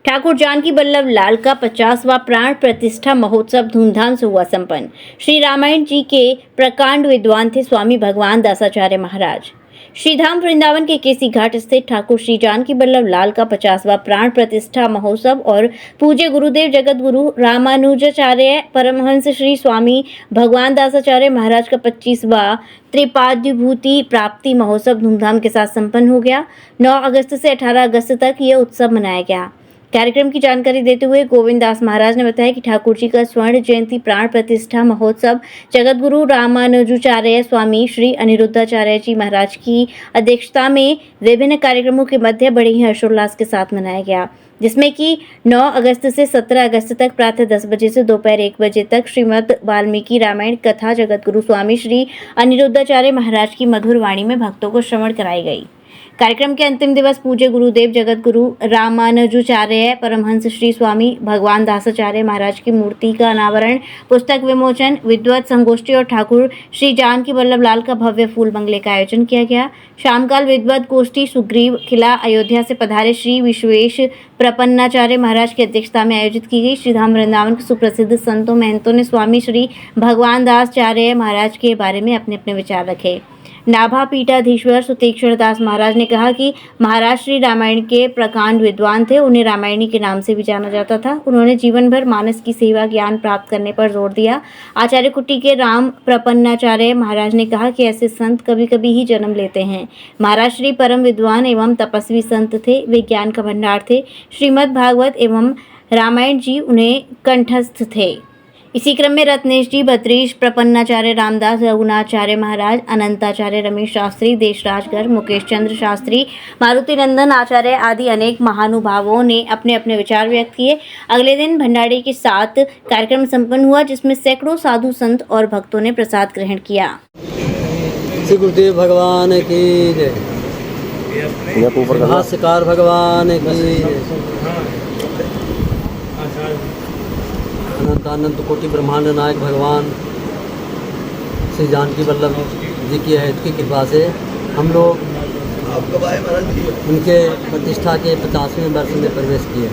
ठाकुर जानकी वल्लभ लाल का 50वां प्राण प्रतिष्ठा महोत्सव धूमधाम से हुआ संपन्न। श्री रामायण जी के प्रकांड विद्वान थे स्वामी भगवान दासाचार्य महाराज। श्रीधाम वृंदावन के केसी घाट स्थित ठाकुर श्री जानकी वल्लभ लाल का 50वां प्राण प्रतिष्ठा महोत्सव और पूज्य गुरुदेव जगत गुरु रामानुजाचार्य परमहंस श्री स्वामी भगवान दासाचार्य महाराज का 25वां त्रिपाद्विभूति प्राप्ति महोत्सव धूमधाम के साथ संपन्न हो गया। 9 अगस्त से 18 अगस्त तक यह उत्सव मनाया गया। कार्यक्रम की जानकारी देते हुए गोविंद दास महाराज ने बताया कि ठाकुर जी का स्वर्ण जयंती प्राण प्रतिष्ठा महोत्सव जगत गुरु रामानुजाचार्य स्वामी श्री अनिरुद्धाचार्य जी महाराज की अध्यक्षता में विभिन्न कार्यक्रमों के मध्य बड़े ही हर्षोल्लास के साथ मनाया गया, जिसमें कि 9 अगस्त से 17 अगस्त तक प्रातः 10 बजे से दोपहर 1 बजे तक श्रीमद् वाल्मीकि रामायण कथा जगत गुरु स्वामी श्री अनिरुद्धाचार्य महाराज की मधुर वाणी में भक्तों को श्रवण कराई गई। कार्यक्रम के अंतिम दिवस पूज्य गुरुदेव जगत गुरु रामानुजाचार्य परमहंस श्री स्वामी भगवान दासाचार्य महाराज की मूर्ति का अनावरण, पुस्तक विमोचन, विद्वत संगोष्ठी और ठाकुर श्री जानकी वल्लभ लाल का भव्य फूल बंगले का आयोजन किया गया। शामकाल विद्वत गोष्ठी सुग्रीव किला अयोध्या से पधारे श्री विश्वेश प्रपन्नाचार्य महाराज की अध्यक्षता में आयोजित की गई। श्रीधाम वृंदावन के सुप्रसिद्ध संतों महंतों ने स्वामी श्री भगवान दासाचार्य महाराज के बारे में अपने अपने विचार रखे। नाभा पीठाधीश्वर सुतेक्षर दास महाराज ने कहा कि महाराज श्री रामायण के प्रकांड विद्वान थे। उन्हें रामायणी के नाम से भी जाना जाता था। उन्होंने जीवन भर मानस की सेवा ज्ञान प्राप्त करने पर जोर दिया। आचार्य कुटी के राम प्रपन्नाचार्य महाराज ने कहा कि ऐसे संत कभी कभी ही जन्म लेते हैं। महाराज श्री परम विद्वान एवं तपस्वी संत थे। वे ज्ञान का भंडार थे। श्रीमद् भागवत एवं रामायण जी उन्हें कंठस्थ थे। इसी क्रम में रत्नेश जी, भद्रीश प्रपन्नाचार्य, रामदास, रघुनाथाचार्य महाराज, अनंताचार्य, रमेश शास्त्री, देशराजगर, मुकेश चंद्र शास्त्री, मारुति नंदन आचार्य आदि अनेक महानुभावों ने अपने अपने विचार व्यक्त किए। अगले दिन भंडारे के साथ कार्यक्रम संपन्न हुआ, जिसमें सैकड़ों साधु संत और भक्तों ने प्रसाद ग्रहण किया। श्री गुरुदेव भगवान की जय, भाष्यकार भगवान की अनंत कोटि ब्रह्मांड नायक भगवान श्री जानकी वल्लभ जी की है की कृपा से हम लोग उनके प्रतिष्ठा के 50वें वर्ष में प्रवेश किए।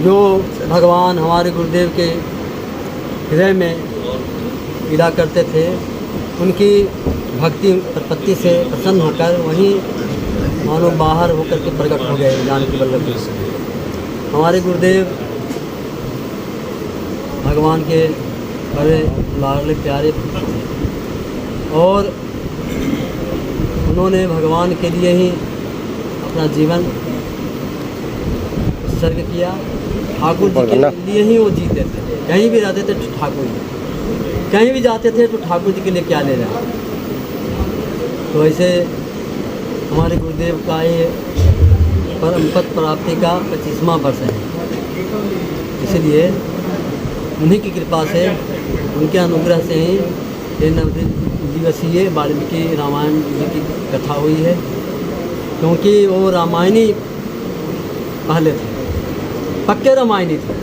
जो भगवान हमारे गुरुदेव के हृदय में विदा करते थे, उनकी भक्ति प्रपत्ति से प्रसन्न होकर वहीं मानो बाहर होकर के प्रकट हो गए जानकी वल्लभ जी से। हमारे गुरुदेव भगवान के बड़े लाडले प्यारे और उन्होंने भगवान के लिए ही अपना जीवन उत्सर्ग किया। ठाकुर जी के लिए ही वो जीते थे। कहीं भी जाते थे तो ठाकुर जी, कहीं भी जाते थे तो ठाकुर जी के लिए क्या ले रहे। तो ऐसे हमारे गुरुदेव का ये परम पद प्राप्ति का 25वां वर्ष है। इसलिए उन्हीं की कृपा से, उनके अनुग्रह से ही ये 9 दिवसीय वाल्मीकि रामायण जी की कथा हुई है। क्योंकि वो रामायणी पहले थे, पक्के रामायणी थे।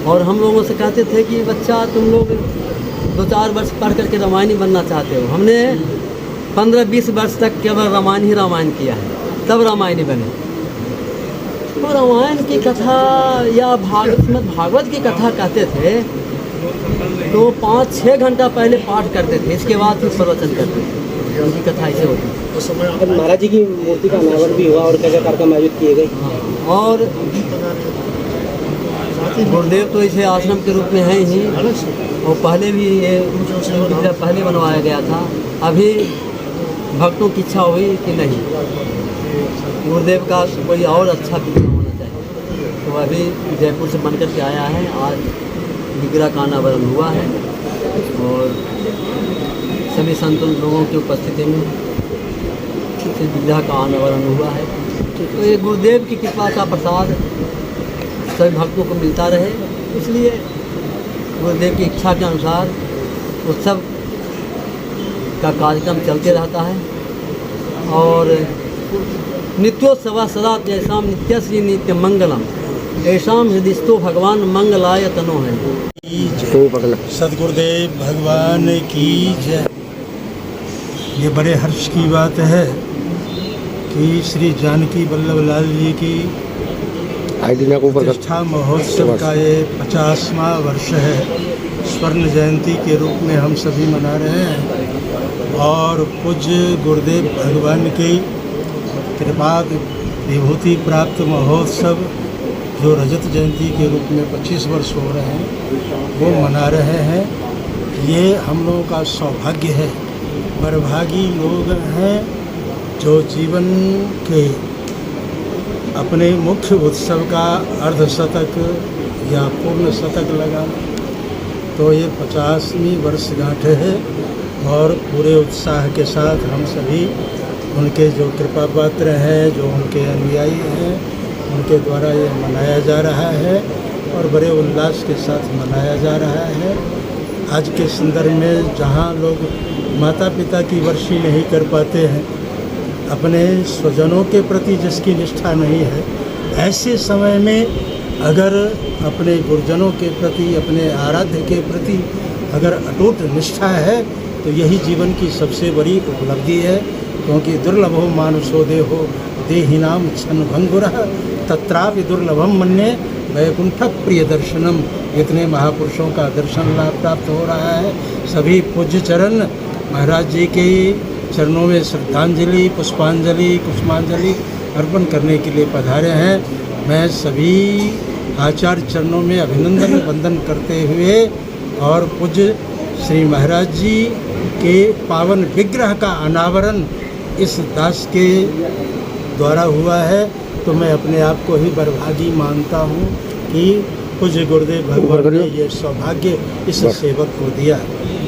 और हम लोगों से कहते थे कि बच्चा तुम लोग 2-4 वर्ष पढ़ करके रामायणी बनना चाहते हो। हमने 15-20 वर्ष तक केवल रामायण ही रामायण किया है, तब रामायणी बने। तो रामायण की कथा या भागवत की कथा कहते थे तो 5-6 घंटा पहले पाठ करते थे, इसके बाद फिर प्रवचन करते थे। उनकी कथा ऐसे होती है। उस समय महाराज जी की मूर्ति का अनावरण भी हुआ और क्या क्या कार्यक्रम आयोजित किए गए। और गुरुदेव तो इसे आश्रम के रूप में है ही, और पहले भी ये पहले बनवाया गया था। अभी भक्तों की इच्छा हुई कि नहीं, गुरुदेव का कोई और अच्छा विग्रह होना चाहिए, तो अभी जयपुर से बनकर के आया है। आज विग्रह का अनावरण हुआ है और सभी संत लोगों की उपस्थिति में विग्रह का अनावरण हुआ है। तो ये गुरुदेव की कृपा का प्रसाद सभी भक्तों को मिलता रहे, इसलिए गुरुदेव की इच्छा के अनुसार उत्सव का कार्यक्रम चलते रहता है। और नित्योत्सव सदा तेषां नित्यश्री नित्य मंगलम ऐसाम हृदयस्थो भगवान मंगलाय तनो है। सदगुरुदेव भगवान की जय। ये बड़े हर्ष की बात है कि श्री जानकी वल्लभ लाल जी की प्रतिष्ठा महोत्सव का ये 50वां वर्ष है। स्वर्ण जयंती के रूप में हम सभी मना रहे हैं और पूज्य गुरुदेव भगवान की कृपा विभूति प्राप्त महोत्सव जो रजत जयंती के रूप में 25 वर्ष हो रहे हैं वो मना रहे हैं। ये हम लोगों का सौभाग्य है। वरभागी लोग हैं जो जीवन के अपने मुख्य उत्सव का अर्धशतक या पूर्ण शतक लगाना। तो ये 50वीं वर्षगांठ है और पूरे उत्साह के साथ हम सभी उनके जो कृपा पात्र हैं, जो उनके अनुयायी हैं, उनके द्वारा ये मनाया जा रहा है और बड़े उल्लास के साथ मनाया जा रहा है। आज के संदर्भ में जहाँ लोग माता पिता की वर्षी नहीं कर पाते हैं, अपने स्वजनों के प्रति जिसकी निष्ठा नहीं है, ऐसे समय में अगर अपने गुरुजनों के प्रति, अपने आराध्य के प्रति अगर अटूट निष्ठा है तो यही जीवन की सबसे बड़ी उपलब्धि है। क्योंकि दुर्लभो मानुषो देहो देहिनाम क्षण भंगुरः तत्रापि दुर्लभम मन्ये वैकुंठ प्रिय दर्शनम। इतने महापुरुषों का दर्शन लाभ प्राप्त हो रहा है। सभी पूज्य चरण महाराज जी के चरणों में श्रद्धांजलि, पुष्पांजलि, कुसुमांजलि अर्पण करने के लिए पधारे हैं। मैं सभी आचार्य चरणों में अभिनंदन वंदन करते हुए और पूज्य श्री महाराज जी के पावन विग्रह का अनावरण इस दास के द्वारा हुआ है, तो मैं अपने आप को ही बरभागी मानता हूँ कि पूज्य गुरुदेव भगवान ने ये सौभाग्य इस सेवक को दिया।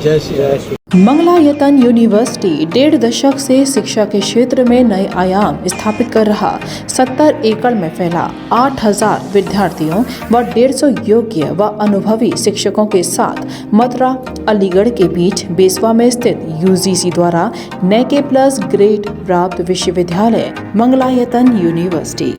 जय श्री राम। मंगलायतन यूनिवर्सिटी 1.5 दशक से शिक्षा के क्षेत्र में नए आयाम स्थापित कर रहा 70 एकड़ में फैला 8000 विद्यार्थियों व 150 योग्य व अनुभवी शिक्षकों के साथ मथुरा अलीगढ़ के बीच बेसवा में स्थित यूजीसी द्वारा NAAC+ ग्रेड प्राप्त विश्वविद्यालय मंगलायतन यूनिवर्सिटी।